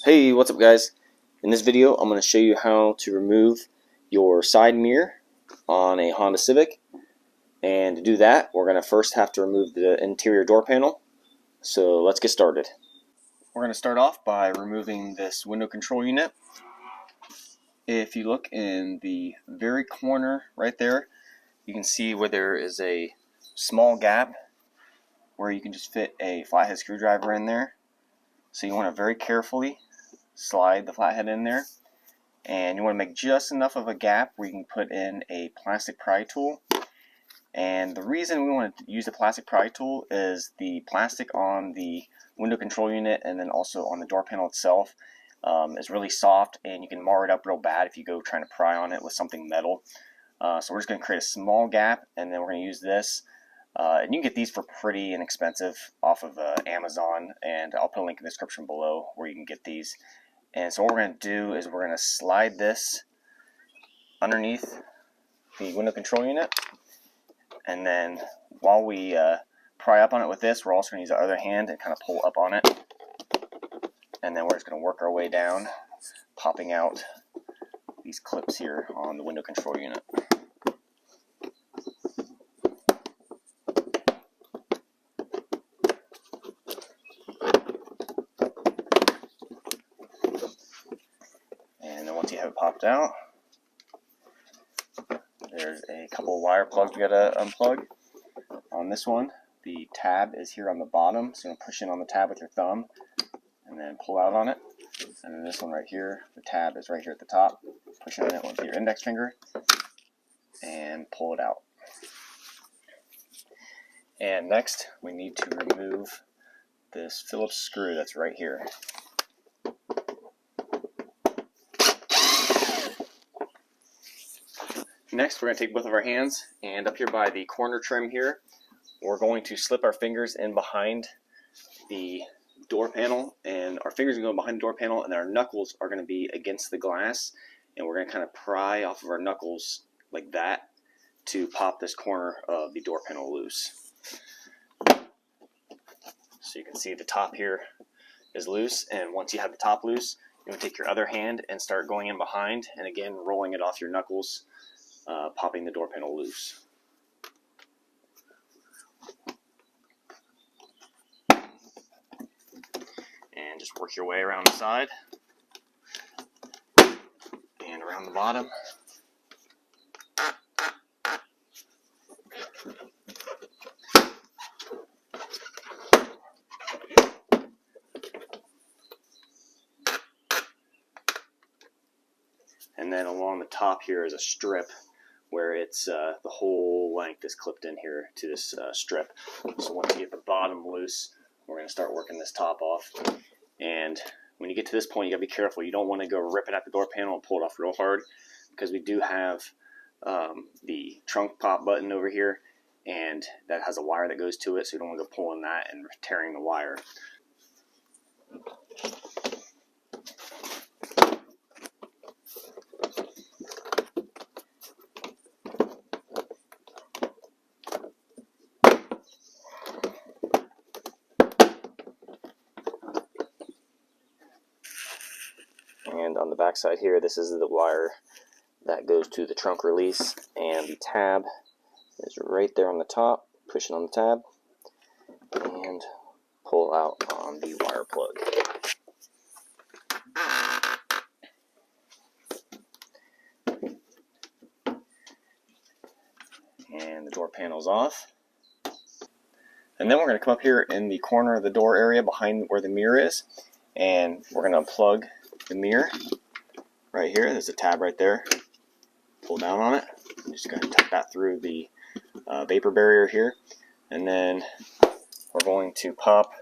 Hey, what's up guys? In this video I'm going to show you how to remove your side mirror on a Honda Civic, and to do that we're going to first have to remove the interior door panel. So let's get started. We're going to start off by removing this window control unit. If you look in the very corner right there, you can see where there is a small gap where you can just fit a flathead screwdriver in there. So you want to very carefully slide the flathead in there, and you want to make just enough of a gap where you can put in a plastic pry tool. And the reason we want to use the plastic pry tool is the plastic on the window control unit and then also on the door panel itself is really soft, and you can mar it up real bad if you go trying to pry on it with something metal. So we're just going to create a small gap, and then we're going to use this. And you can get these for pretty inexpensive off of Amazon, and I'll put a link in the description below where you can get these. And so what we're going to do is we're going to slide this underneath the window control unit, and then while we pry up on it with this, we're also going to use the other hand and kind of pull up on it, and then we're just going to work our way down, popping out these clips here on the window control unit. Once you have it popped out, there's a couple of wire plugs we gotta unplug. On this one, the tab is here on the bottom, so you're gonna push in on the tab with your thumb and then pull out on it. And then this one right here, the tab is right here at the top. Push on it with your index finger and pull it out. And next, we need to remove this Phillips screw that's right here. Next, we're going to take both of our hands, and up here by the corner trim here, we're going to slip our fingers in behind the door panel, and our fingers are going to go behind the door panel, and our knuckles are going to be against the glass, and we're going to kind of pry off of our knuckles like that to pop this corner of the door panel loose. So you can see the top here is loose, and once you have the top loose, you're going to take your other hand and start going in behind, and again rolling it off your knuckles, popping the door panel loose. And just work your way around the side and around the bottom. And then along the top here is a strip where it's the whole length is clipped in here to this strip. So once you get the bottom loose, we're going to start working this top off. And when you get to this point, you got to be careful. You don't want to go rip it at the door panel and pull it off real hard, because we do have the trunk pop button over here, and that has a wire that goes to it, so you don't want to go pulling that and tearing the wire. And on the back side here, this is the wire that goes to the trunk release, and the tab is right there on the top. Push it on the tab and pull out on the wire plug. And the door panel's off. And then we're going to come up here in the corner of the door area behind where the mirror is, and we're going to unplug the mirror right here. There's a tab right there. Pull down on it. I'm just going to tuck that through the vapor barrier here, and then we're going to pop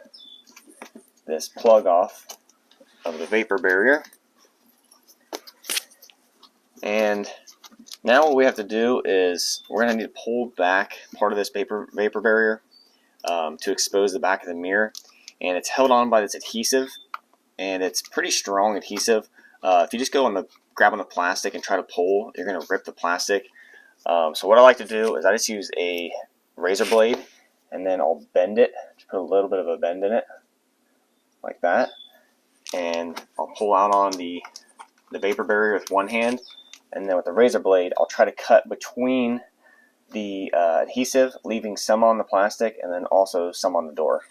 this plug off of the vapor barrier. And now what we have to do is we're going to need to pull back part of this vapor barrier to expose the back of the mirror, and it's held on by this adhesive, and it's pretty strong adhesive. If you just go on grab on the plastic and try to pull, you're going to rip the plastic. So what I like to do is I just use a razor blade, and then I'll bend it, just put a little bit of a bend in it like that, and I'll pull out on the vapor barrier with one hand, and then with the razor blade I'll try to cut between the adhesive, leaving some on the plastic and then also some on the door.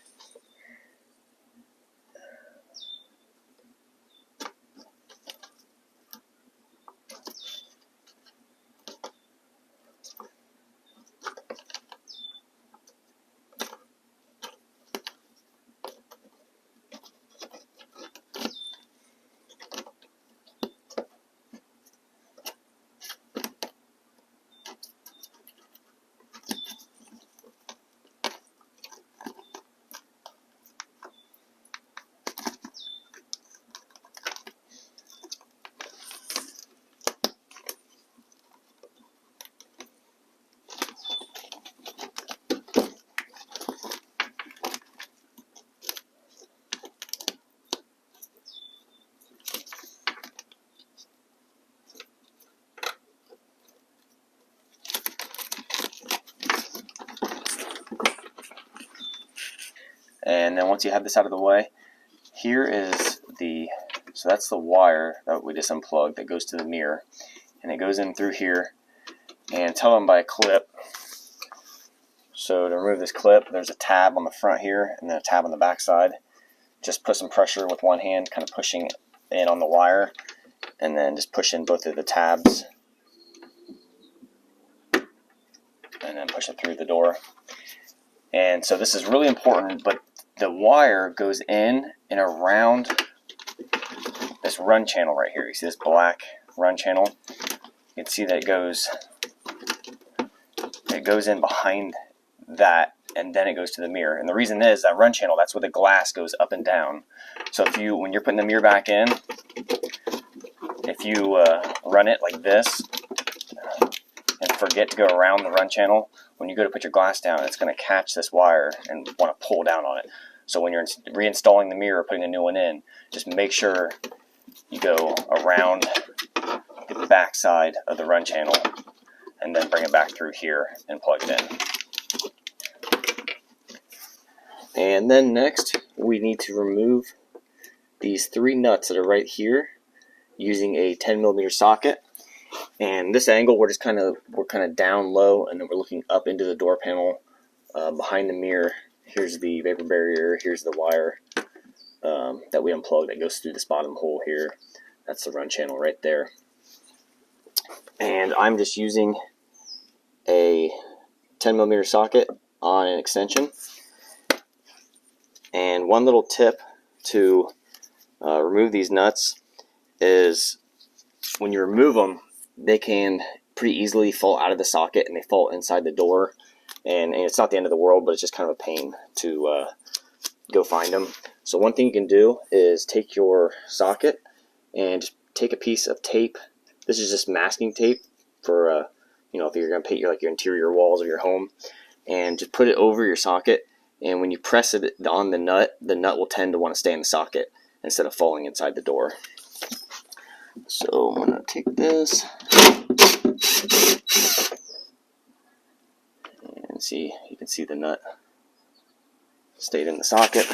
And then once you have this out of the way, here is so that's the wire that we just unplugged that goes to the mirror, and it goes in through here, and tell them by a clip. So to remove this clip, there's a tab on the front here and then a tab on the back side. Just put some pressure with one hand, kind of pushing in on the wire, and then just push in both of the tabs and then push it through the door. And so this is really important, but the wire goes in and around this run channel right here. You see this black run channel? You can see that it goes in behind that, and then it goes to the mirror. And the reason is that run channel, that's where the glass goes up and down. So when you're putting the mirror back in, if you run it like this and forget to go around the run channel, when you go to put your glass down, it's going to catch this wire and want to pull down on it. So when you're reinstalling the mirror, putting a new one in, just make sure you go around the back side of the run channel and then bring it back through here and plug it in. And then next, we need to remove these 3 nuts that are right here using a 10mm socket. And this angle, we're kind of down low, and then we're looking up into the door panel behind the mirror. Here's the vapor barrier. Here's the wire that we unplugged that goes through this bottom hole here. That's the run channel right there. And I'm just using a 10mm socket on an extension. And one little tip to remove these nuts is when you remove them, they can pretty easily fall out of the socket and they fall inside the door. And it's not the end of the world, but it's just kind of a pain to go find them. So one thing you can do is take your socket and just take a piece of tape. This is just masking tape for if you're going to paint your interior walls of your home, and just put it over your socket. And when you press it on the nut will tend to want to stay in the socket instead of falling inside the door. So I'm going to take this and see, you can see the nut stayed in the socket.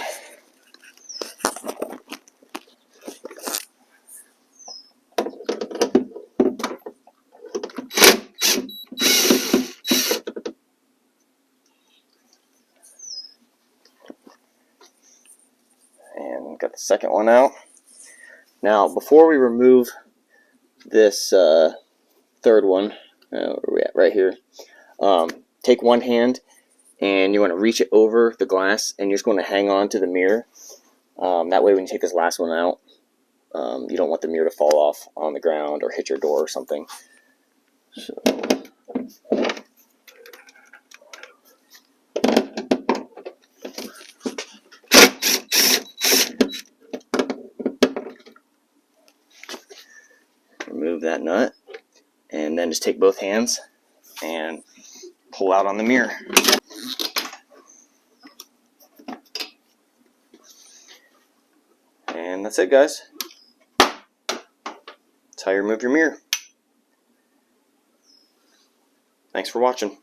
And got the second one out. Now, before we remove this third one, where are we at? Right here. Take one hand and you want to reach it over the glass, and you're just going to hang on to the mirror. That way when you take this last one out, you don't want the mirror to fall off on the ground or hit your door or something. So, remove that nut, and then just take both hands and pull out on the mirror. And that's it, guys. That's how you remove your mirror. Thanks for watching.